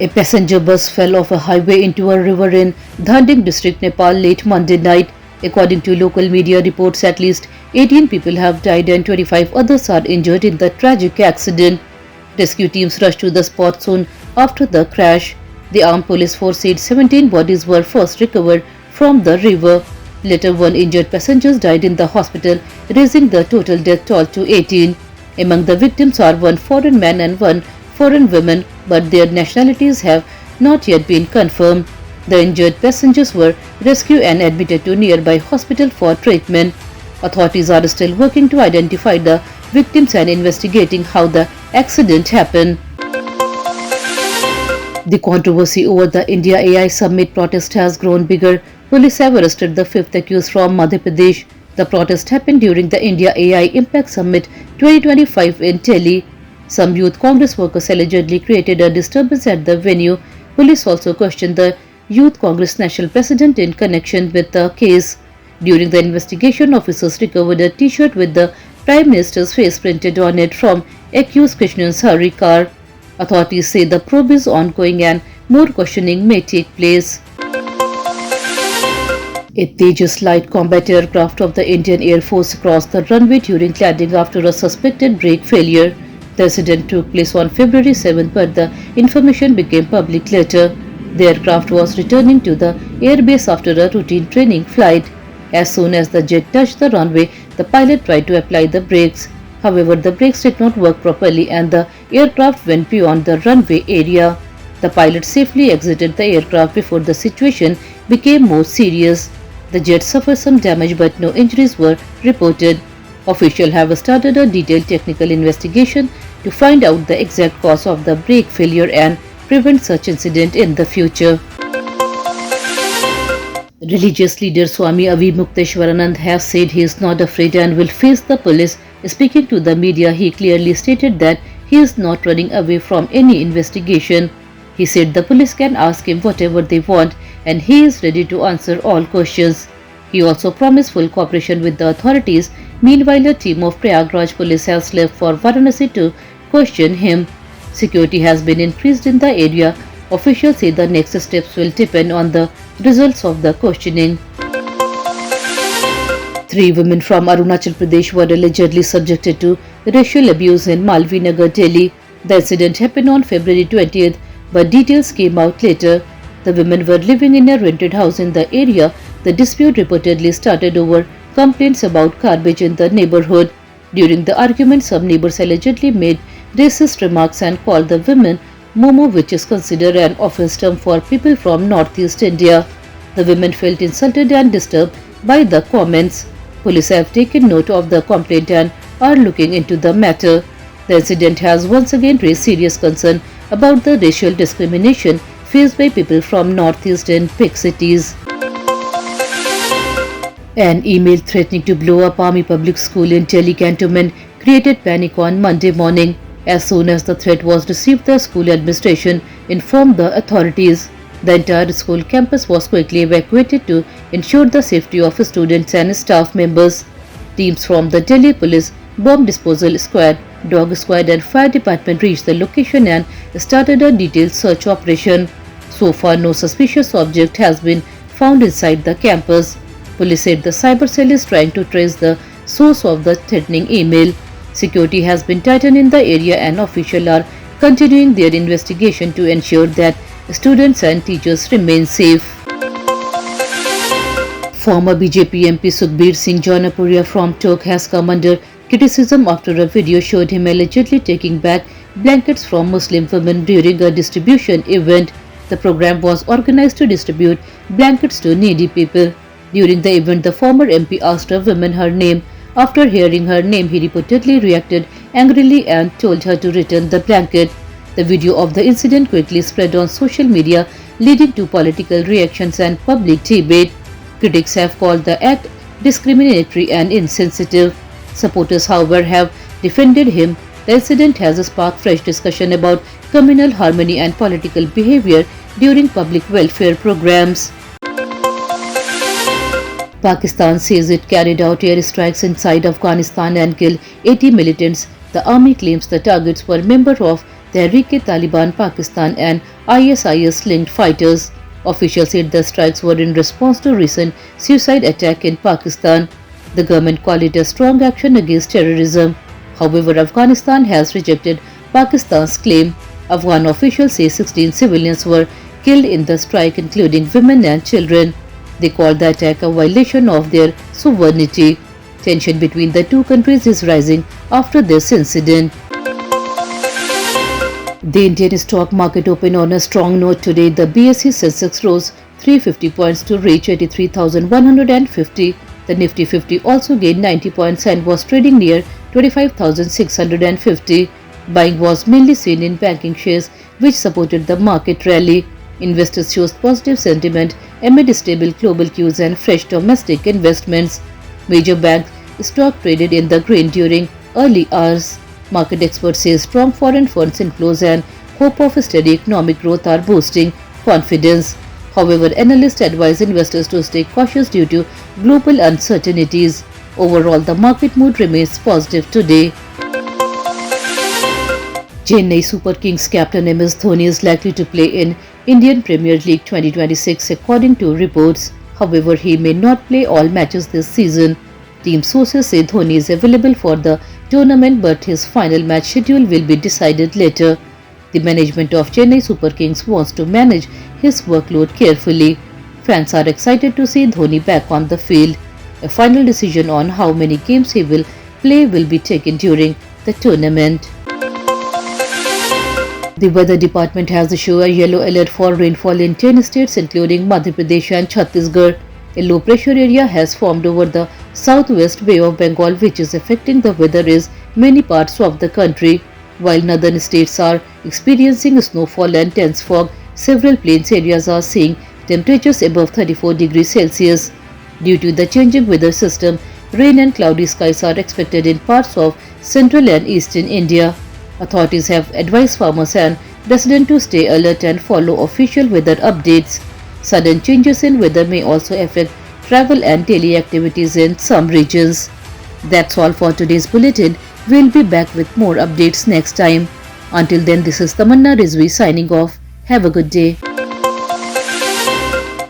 A passenger bus fell off a highway into a river in Dhanding district, Nepal late Monday night. According to local media reports, at least 18 people have died and 25 others are injured in the tragic accident. Rescue teams rushed to the spot soon after the crash. The armed police force said 17 bodies were first recovered from the river. Later, one injured passenger died in the hospital, raising the total death toll to 18. Among the victims are one foreign man and one foreign woman, but their nationalities have not yet been confirmed. The injured passengers were rescued and admitted to nearby hospital for treatment. Authorities are still working to identify the victims and investigating how the accident happened. The controversy over the India AI Summit protest has grown bigger. Police have arrested the fifth accused from Madhya Pradesh. The protest happened during the India AI Impact Summit 2025 in Delhi. Some youth Congress workers allegedly created a disturbance at the venue. Police also questioned the Youth Congress national president in connection with the case. During the investigation, officers recovered a T-shirt with the Prime Minister's face printed on it from accused Krishnan Hari car. Authorities say the probe is ongoing and more questioning may take place. A Tejas light combat aircraft of the Indian Air Force crossed the runway during landing after a suspected brake failure. The incident took place on February 7, but the information became public later. The aircraft was returning to the airbase after a routine training flight. As soon as the jet touched the runway, the pilot tried to apply the brakes. However, the brakes did not work properly and the aircraft went beyond the runway area. The pilot safely exited the aircraft before the situation became more serious. The jet suffered some damage but no injuries were reported. Officials have started a detailed technical investigation to find out the exact cause of the brake failure and prevent such incident in the future. Religious leader Swami Avi Mukteswaranand has said he is not afraid and will face the police. Speaking to the media, he clearly stated that he is not running away from any investigation. He said the police can ask him whatever they want and he is ready to answer all questions. He also promised full cooperation with the authorities. Meanwhile, a team of Prayagraj police has left for Varanasi to question him. Security has been increased in the area. Officials say the next steps will depend on the results of the questioning. 3 women from Arunachal Pradesh were allegedly subjected to racial abuse in Malvinagar, Delhi. The incident happened on February 20th, but details came out later. The women were living in a rented house in the area. The dispute reportedly started over complaints about garbage in the neighborhood. During the argument, some neighbors allegedly made racist remarks and called the women Momo, which is considered an offense term for people from Northeast India. The women felt insulted and disturbed by the comments. Police have taken note of the complaint and are looking into the matter. The incident has once again raised serious concern about the racial discrimination faced by people from Northeast and big cities. An email threatening to blow up Army Public School in Delhi cantonment created panic on Monday morning. As soon as the threat was received, the school administration informed the authorities. The entire school campus was quickly evacuated to ensure the safety of students and staff members. Teams from the Delhi Police, Bomb Disposal Squad, Dog Squad and Fire Department reached the location and started a detailed search operation. So far, no suspicious object has been found inside the campus. Police said the cyber cell is trying to trace the source of the threatening email. Security has been tightened in the area and officials are continuing their investigation to ensure that students and teachers remain safe. Former BJP MP Sukhbir Singh Jonapuria from Tok has come under criticism after a video showed him allegedly taking back blankets from Muslim women during a distribution event. The program was organized to distribute blankets to needy people. During the event, the former MP asked a woman her name. After hearing her name, he reportedly reacted angrily and told her to return the blanket. The video of the incident quickly spread on social media, leading to political reactions and public debate. Critics have called the act discriminatory and insensitive. Supporters, however, have defended him. The incident has sparked fresh discussion about communal harmony and political behavior during public welfare programs. Pakistan says it carried out airstrikes inside Afghanistan and killed 80 militants. The army claims the targets were members of Tehreek-e-Taliban Pakistan and ISIS-linked fighters. Officials said the strikes were in response to recent suicide attack in Pakistan. The government called it a strong action against terrorism. However, Afghanistan has rejected Pakistan's claim. Afghan officials say 16 civilians were killed in the strike, including women and children. They called the attack a violation of their sovereignty. Tension between the two countries is rising after this incident. The Indian stock market opened on a strong note today. The BSE Sensex rose 350 points to reach 83,150. The Nifty 50 also gained 90 points and was trading near 25,650. Buying was mainly seen in banking shares, which supported the market rally. Investors showed positive sentiment amid stable global cues and fresh domestic investments. Major bank stock traded in the green during early hours. Market experts say strong foreign funds inflows and hope of steady economic growth are boosting confidence. However, analysts advise investors to stay cautious due to global uncertainties. Overall, the market mood remains positive today. Chennai Super Kings captain MS Dhoni is likely to play in Indian Premier League 2026 according to reports. However, he may not play all matches this season. Team sources say Dhoni is available for the tournament, but his final match schedule will be decided later. The management of Chennai Super Kings wants to manage his workload carefully. Fans are excited to see Dhoni back on the field. A final decision on how many games he will play will be taken during the tournament. The weather department has issued a yellow alert for rainfall in 10 states including Madhya Pradesh and Chhattisgarh. A low pressure area has formed over the southwest Bay of Bengal, which is affecting the weather in many parts of the country. While northern states are experiencing snowfall and dense fog, several plains areas are seeing temperatures above 34 degrees Celsius. Due to the changing weather system, rain and cloudy skies are expected in parts of central and eastern India. Authorities have advised farmers and residents to stay alert and follow official weather updates. Sudden changes in weather may also affect travel and daily activities in some regions. That's all for today's bulletin. We'll be back with more updates next time. Until then, this is Tamanna Rizvi signing off. Have a good day.